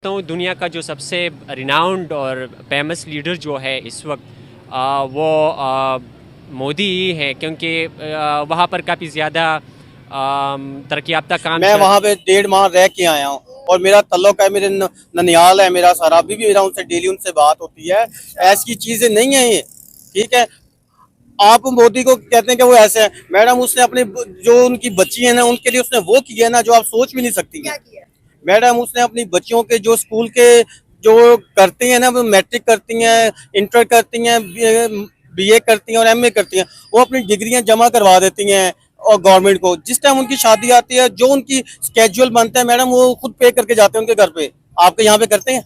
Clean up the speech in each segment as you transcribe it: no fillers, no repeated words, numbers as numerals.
तो दुनिया का जो सबसे रिनाउंड और फेमस लीडर जो है इस वक्त वो मोदी ही है, क्योंकि वहाँ पर काफ़ी ज़्यादा तरक्की याफ्ता काम मैं वहाँ पे 1.5 माह रह के आया हूँ और मेरा तल्लुक है, मेरे ननियाल है मेरा सारा, अभी भी मेरा उनसे डेली उनसे बात होती है। ऐसी चीजें नहीं है ये, ठीक है। आप मोदी को कहते हैं कि वो ऐसे है, मैडम उसने अपने जो उनकी बच्ची है ना उनके लिए उसने वो किया ना जो आप सोच भी नहीं सकती हैं। मैडम उसने अपनी बच्चियों के जो स्कूल के जो करती हैं ना, वो मैट्रिक करती हैं, इंटर करती हैं, बीए करती हैं और एमए करती हैं, वो अपनी डिग्रियां जमा करवा देती हैं। और गवर्नमेंट को जिस टाइम उनकी शादी आती है, जो उनकी स्केड्यूल बनता है मैडम, वो खुद पे करके जाते हैं उनके घर पे। आपके यहाँ पे करते हैं?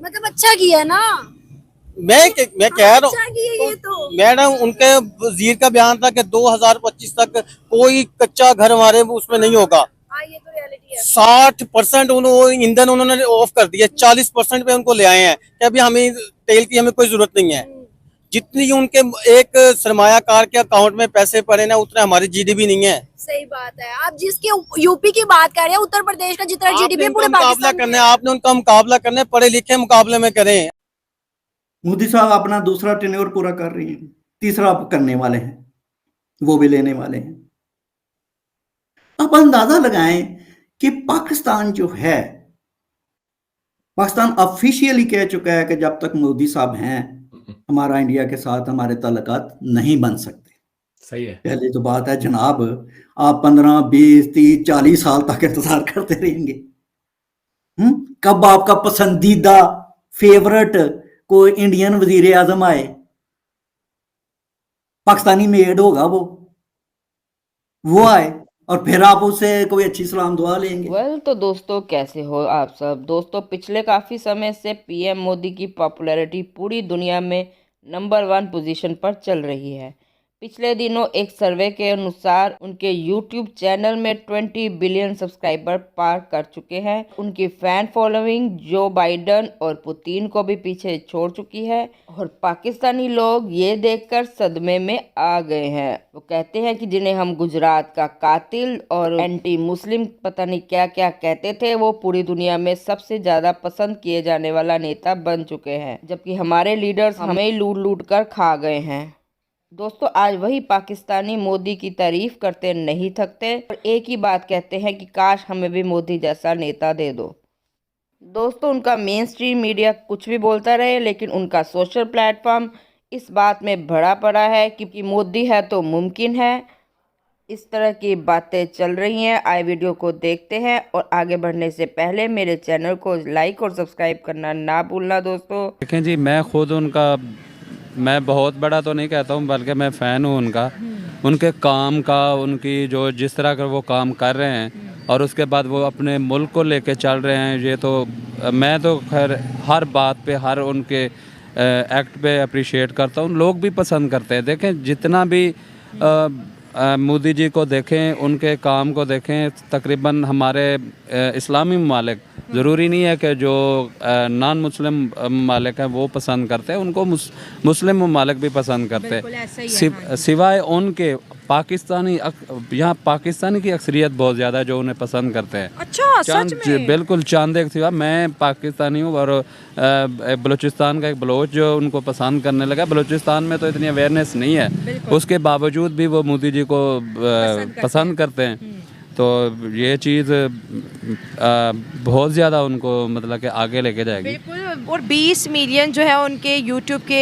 मतलब अच्छा किया ना। मैं कह रहा अच्छा किया हूँ ये तो। मैडम, उनके वजीर का बयान था कि 2025 तक कोई कच्चा घर हमारे उसमें नहीं होगा। हाँ ये तो रियलिटी है। 60% उन्होंने ईंधन उन्होंने ऑफ कर दिया, 40% पे उनको ले आए हैं कि अभी हमें तेल की हमें कोई जरूरत नहीं है। जितनी उनके एक सरमायाकार के अकाउंट में पैसे पड़े ना, उतना हमारी जीडीपी नहीं है। सही बात है। आप जिसके यूपी की बात कर रहे हैं, उत्तर प्रदेश का जितना जीडीपी आपने पूरे उनका मुकाबला पाकिस्तान करना में है, आपने उनका मुकाबला करना है, पढ़े लिखे मुकाबले में करें। मोदी साहब अपना दूसरा टेन्योर पूरा कर रही हैं, तीसरा अब करने वाले हैं, वो भी लेने वाले हैं। आप अंदाजा लगाएं कि पाकिस्तान जो है, पाकिस्तान ऑफिशियली कह चुका है कि जब तक मोदी साहब हैं हमारा इंडिया के साथ हमारे ताल्लुकात नहीं बन सकते। सही है। पहले तो बात है जनाब, आप 15 20 30 40 साल तक इंतजार करते रहेंगे। कब आपका पसंदीदा फेवरेट कोई इंडियन वजीर आजम आए, पाकिस्तानी मेड होगा वो आए और फिर आप उससे कोई अच्छी सलाम दुआ लेंगे। तो दोस्तों कैसे हो आप सब। दोस्तों पिछले काफ़ी समय से पीएम मोदी की पॉपुलैरिटी पूरी दुनिया में नंबर 1 पोजीशन पर चल रही है। पिछले दिनों एक सर्वे के अनुसार उनके यूट्यूब चैनल में 20 बिलियन सब्सक्राइबर पार कर चुके हैं। उनकी फैन फॉलोइंग जो बाइडन और पुतिन को भी पीछे छोड़ चुकी है और पाकिस्तानी लोग ये देखकर सदमे में आ गए हैं। वो कहते हैं कि जिन्हें हम गुजरात का कातिल और एंटी मुस्लिम पता नहीं क्या क्या कहते थे, वो पूरी दुनिया में सबसे ज़्यादा पसंद किए जाने वाला नेता बन चुके हैं, जबकि हमारे लीडर्स हमें लूट लूट कर खा गए हैं। दोस्तों आज वही पाकिस्तानी मोदी की तारीफ करते नहीं थकते और एक ही बात कहते हैं कि काश हमें भी मोदी जैसा नेता दे दो। दोस्तों उनका मेन स्ट्रीम मीडिया कुछ भी बोलता रहे, लेकिन उनका सोशल प्लेटफॉर्म इस बात में भरा पड़ा है कि मोदी है तो मुमकिन है। इस तरह की बातें चल रही हैं। आए वीडियो को देखते हैं और आगे बढ़ने से पहले मेरे चैनल को लाइक और सब्सक्राइब करना ना भूलना। दोस्तों देखें जी, मैं खुद उनका, मैं बहुत बड़ा तो नहीं कहता हूँ, बल्कि मैं फ़ैन हूँ उनका, उनके काम का, उनकी जो जिस तरह का वो काम कर रहे हैं और उसके बाद वो अपने मुल्क को लेके चल रहे हैं। ये तो मैं तो खैर हर बात पे, हर उनके एक्ट पे अप्रिशिएट करता हूँ। लोग भी पसंद करते हैं। देखें जितना भी मोदी जी को देखें, उनके काम को देखें, तकरीबन हमारे इस्लामी ममालिक, ज़रूरी नहीं है कि जो नॉन मुस्लिम ममालिक हैं वो पसंद करते हैं, उनको मुस्लिम ममालिक भी पसंद करते हैं। सिवाय उनके पाकिस्तानी, यहाँ पाकिस्तानी की अक्सरियत बहुत ज़्यादा है जो उन्हें पसंद करते हैं। अच्छा, सच में? बिल्कुल चांद एक सिवा। मैं पाकिस्तानी हूँ और बलूचिस्तान का एक बलोच जो उनको पसंद करने लगा। बलूचिस्तान में तो इतनी अवेयरनेस नहीं है, उसके बावजूद भी वो मोदी जी को पसंद करते हैं। तो ये चीज़ बहुत ज़्यादा उनको मतलब कि आगे लेके जाएगी। बिल्कुल। और 20 मिलियन जो है उनके यूट्यूब के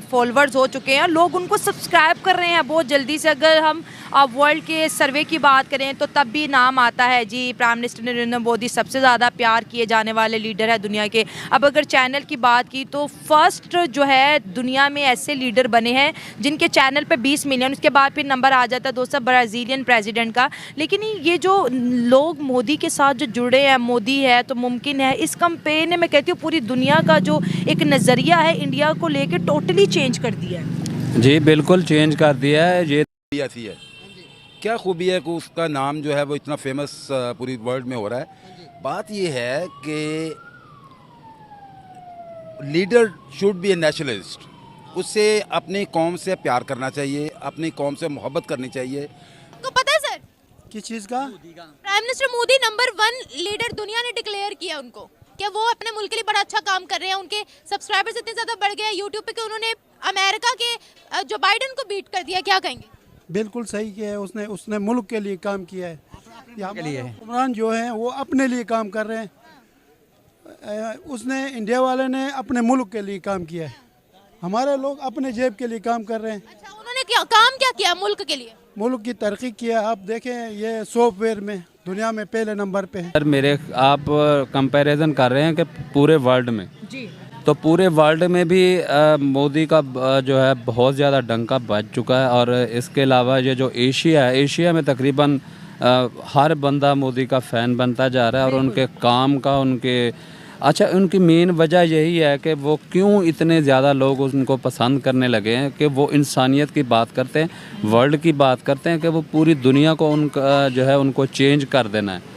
फॉलोअर्स हो चुके हैं। लोग उनको सब्सक्राइब कर रहे हैं बहुत जल्दी से। अगर हम वर्ल्ड के सर्वे की बात करें तो तब भी नाम आता है जी, प्राइम मिनिस्टर नरेंद्र मोदी सबसे ज़्यादा प्यार किए जाने वाले लीडर है दुनिया के। अब अगर चैनल की बात की तो फर्स्ट जो है दुनिया में ऐसे लीडर बने हैं जिनके चैनल पे 20 मिलियन, उसके बाद फिर नंबर आ जाता है दोस्तों ब्राज़ीलियन प्रेसिडेंट का। लेकिन ये जो लोग मोदी के साथ जो जुड़े हैं, मोदी है तो मुमकिन है, इस कंपेन ने मैं कहती हूँ पूरी दुनिया का जो एक नज़रिया है इंडिया को लेके टोटली चेंज कर दिया है। जी बिल्कुल चेंज कर दिया है। ये ऐसी है, क्या खूबी है कि उसका नाम जो है वो इतना फेमस पूरी वर्ल्ड में हो रहा है। बात ये है कि leader should be A nationalist. उससे अपनी कौम से प्यार करना चाहिए, अपनी कौम से मोहब्बत करनी चाहिए। तो पता है सर किस चीज़ का? Prime minister Modi number 1 leader दुनिया ने डिक्लेयर किया उनको। क्या वो अपने मुल्क के लिए बड़ा अच्छा काम कर रहे हैं? उनके सब्सक्राइबर्स इतने ज़्यादा बढ़ गए हैं यूट्यूब पे कि उन्होंने अमेरिका के जो बाइडन को बीट कर दिया, क्या कहेंगे? बिल्कुल सही किया है उसने, उसने मुल्क के लिए काम किया है। यहाँ हुक्मरान जो हैं वो अपने लिए काम कर रहे हैं, उसने इंडिया वाले ने अपने मुल्क के लिए काम किया है, हमारे लोग अपने जेब के लिए काम कर रहे हैं। अच्छा, उन्होंने काम क्या किया मुल्क के लिए? मुल्क की तरक्की किया। आप देखें ये सॉफ्टवेयर में दुनिया में पहले नंबर पे है। सर मेरे आप कंपैरिजन कर रहे हैं कि पूरे वर्ल्ड में जी, तो पूरे वर्ल्ड में भी मोदी का जो है बहुत ज़्यादा डंका बज चुका है। और इसके अलावा ये जो एशिया है, एशिया में तकरीबन हर बंदा मोदी का फ़ैन बनता जा रहा है। और उनके काम का अच्छा उनकी मेन वजह यही है कि वो क्यों इतने ज़्यादा लोग उनको पसंद करने लगे हैं कि वो इंसानियत की बात करते हैं, वर्ल्ड की बात करते हैं कि वो पूरी दुनिया को उनका जो है उनको चेंज कर देना है।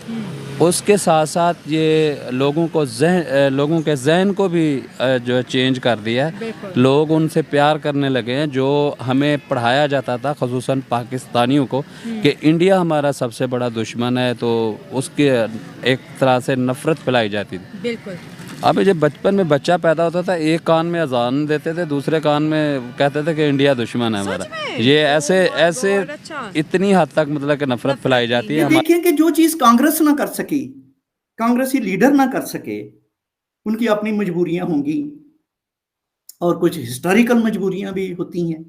उसके साथ साथ ये लोगों के जहन को भी जो है चेंज कर दिया है। लोग उनसे प्यार करने लगे हैं। जो हमें पढ़ाया जाता था ख़ुसूसन पाकिस्तानियों को कि इंडिया हमारा सबसे बड़ा दुश्मन है, तो उसके एक तरह से नफ़रत फैलाई जाती थी। बिल्कुल। अब जब बचपन में बच्चा पैदा होता था, एक कान में अजान देते थे, दूसरे कान में कहते थे कि इंडिया दुश्मन है हमारा। ये ऐसे इतनी हद तक मतलब कि नफरत फैलाई जाती है। देखिए कि जो चीज कांग्रेस ना कर सकी, कांग्रेसी लीडर ना कर सके, उनकी अपनी मजबूरियां होंगी और कुछ हिस्टोरिकल मजबूरियां भी होती हैं।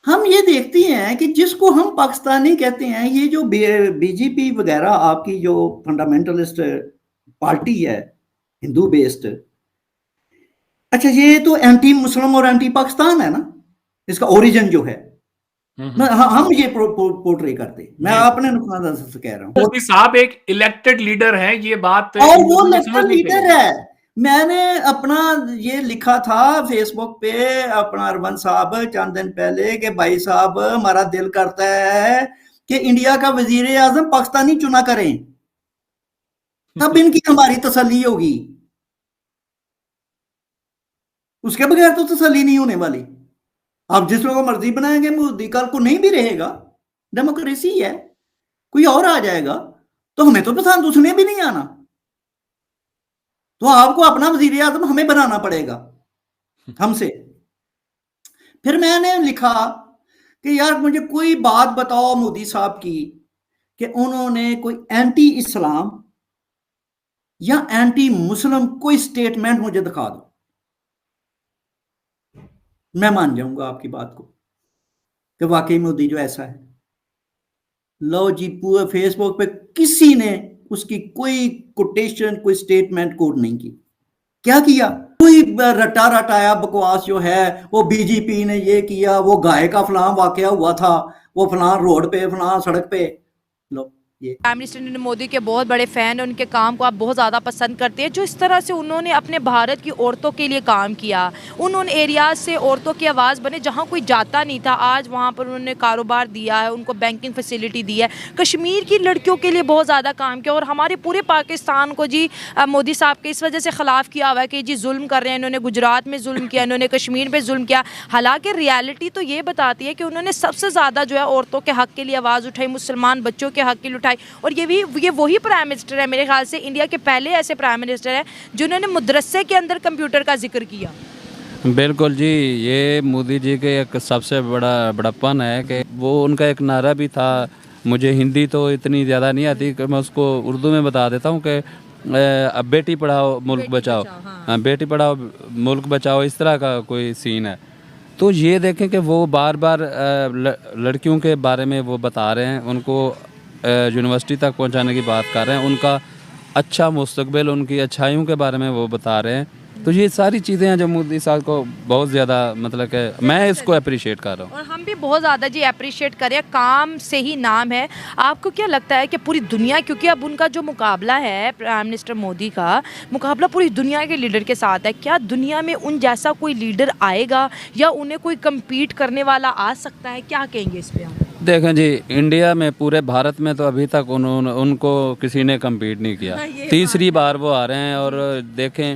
हम ये देखते हैं कि जिसको हम पाकिस्तानी कहते हैं, ये जो बीजेपी वगैरह आपकी जो फंडामेंटलिस्ट पार्टी है, हिंदू बेस्ड, अच्छा ये तो एंटी मुस्लिम और एंटी पाकिस्तान है ना, इसका ओरिजिन जो है। हम ये पोर्ट्रे करते, मैं अपने नुकसान से कह रहा हूँ। मोदी साहब एक इलेक्टेड लीडर हैं, ये बात और वो इलेक्टेड लीडर है। मैंने अपना ये लिखा था फेसबुक पे, अपना अरवन साहब चंद दिन पहले, कि भाई साहब हमारा दिल करता है कि इंडिया का वजीर आजम पाकिस्तानी चुना करें, तब इनकी हमारी तसल्ली होगी, उसके बगैर तो तसल्ली नहीं होने वाली। आप जिस लोगों को मर्जी बनाएंगे, मोदी कल को नहीं भी रहेगा, डेमोक्रेसी है, कोई और आ जाएगा तो हमें तो पसंद उसने भी नहीं आना, तो आपको अपना वजीर आजम हमें बनाना पड़ेगा हमसे। फिर मैंने लिखा कि यार मुझे कोई बात बताओ मोदी साहब की कि उन्होंने कोई एंटी इस्लाम या एंटी मुस्लिम कोई स्टेटमेंट मुझे दिखा दो, मैं मान जाऊंगा आपकी बात को कि वाकई मोदी जो ऐसा है। लो जी, पूरे फेसबुक पे किसी ने उसकी कोई कोटेशन, कोई स्टेटमेंट कोड नहीं की। क्या किया? कोई रटा रटाया बकवास जो है, वो बीजेपी ने ये किया, वो गाय का फलां वाकया हुआ था, वो फलां रोड पे, फलां सड़क पे। लो प्राइम मिनिस्टर नरेंद्र मोदी के बहुत बड़े फ़ैन हैं, उनके काम को आप बहुत ज़्यादा पसंद करते हैं। जो इस तरह से उन्होंने अपने भारत की औरतों के लिए काम किया, उन एरियाज़ से औरतों की आवाज़ बने जहाँ कोई जाता नहीं था, आज वहाँ पर उन्होंने कारोबार दिया है, उनको बैंकिंग फैसिलिटी दी है। कश्मीर की लड़कियों के लिए बहुत ज़्यादा काम किया और हमारे पूरे पाकिस्तान को जी मोदी साहब के इस वजह से ख़िलाफ़ किया हुआ है कि जी जुल्म कर रहे हैं, इन्होंने गुजरात में जुल्म किया, इन्होंने कश्मीर में जुल्म किया। हालाँकि रियलिटी तो ये बताती है कि उन्होंने सबसे ज़्यादा जो है औरतों के हक़ के लिए आवाज़ उठाई, मुसलमान बच्चों के हक़ के लिए उठाई। और ये वही प्राइम मिनिस्टर है, मेरे ख्याल से इंडिया के पहले ऐसे प्राइम मिनिस्टर हैं जिन्होंने मदरसे के अंदर कंप्यूटर का जिक्र किया। बिल्कुल जी, ये मोदी जी के एक सबसे बड़ापन है कि वो उनका एक नारा भी था, मुझे हिंदी तो इतनी ज़्यादा नहीं आती कि मैं उसको उर्दू में बता देता हूँ कि अब बेटी पढ़ाओ मुल्क बचाओ, हाँ बेटी पढ़ाओ मुल्क बचाओ, इस तरह का कोई सीन है। तो ये देखें कि वो बार बार लड़कियों के बारे में वो बता रहे हैं, उनको यूनिवर्सिटी तक पहुंचाने की बात कर रहे हैं, उनका अच्छा मुस्तकबिल, उनकी अच्छाइयों के बारे में वो बता रहे हैं। तो ये सारी चीज़ें हैं जो मोदी साहब को बहुत ज़्यादा मतलब कि मैं इसको अप्रिशिएट कर रहा हूँ और हम भी बहुत ज़्यादा जी अप्रिशिएट करें। काम से ही नाम है। आपको क्या लगता है कि पूरी दुनिया, क्योंकि अब उनका जो मुकाबला है प्राइम मिनिस्टर मोदी का मुकाबला पूरी दुनिया के लीडर के साथ है, क्या दुनिया में उन जैसा कोई लीडर आएगा या उन्हें कोई कम्पीट करने वाला आ सकता है? क्या कहेंगे इस पर? देखें जी, इंडिया में पूरे भारत में तो अभी तक उनको किसी ने कम्पीट नहीं किया। तीसरी बार वो आ रहे हैं और देखें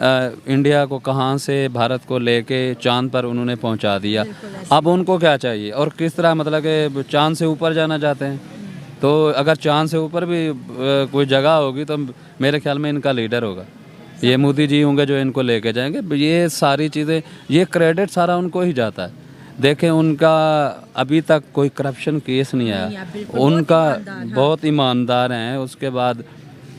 इंडिया को कहाँ से भारत को लेके चांद पर उन्होंने पहुंचा दिया। अब उनको क्या चाहिए और किस तरह मतलब कि चांद से ऊपर जाना चाहते हैं। तो अगर चांद से ऊपर भी कोई जगह होगी तो मेरे ख्याल में इनका लीडर होगा, ये मोदी जी होंगे जो इनको लेके जाएंगे। ये सारी चीज़ें, ये क्रेडिट सारा उनको ही जाता है। देखें उनका अभी तक कोई करप्शन केस नहीं आया, उनका बहुत ईमानदार हैं। उसके बाद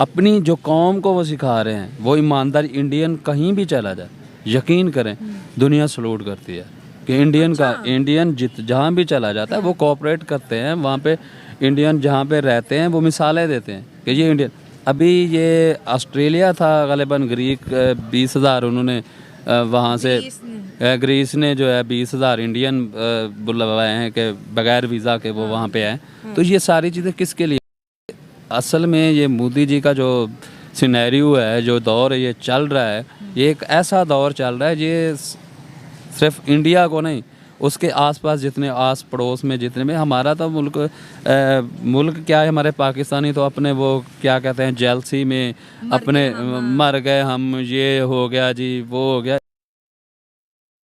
अपनी जो कौम को वो सिखा रहे हैं, वो ईमानदार इंडियन कहीं भी चला जाए, यकीन करें दुनिया सलूट करती है कि इंडियन का इंडियन जहाँ भी चला जाता है वो कोऑपरेट करते हैं। वहाँ पे इंडियन जहाँ पे रहते हैं वो मिसालें देते हैं कि ये इंडियन। अभी ये ऑस्ट्रेलिया था गलिबन, ग्रीक 20,000 उन्होंने वहाँ से ग्रीस ने जो है 20,000 इंडियन बुलवाए हैं कि बगैर वीज़ा के वो वहाँ पे आए। तो ये सारी चीज़ें किसके लिए? असल में ये मोदी जी का जो सिनेरियो है, जो दौर ये चल रहा है, ये एक ऐसा दौर चल रहा है ये सिर्फ इंडिया को नहीं, उसके आसपास जितने आस पड़ोस में जितने में, हमारा तो मुल्क क्या है, हमारे पाकिस्तानी तो अपने वो क्या कहते हैं जेलसी में अपने मर गए हम, ये हो गया जी वो हो गया।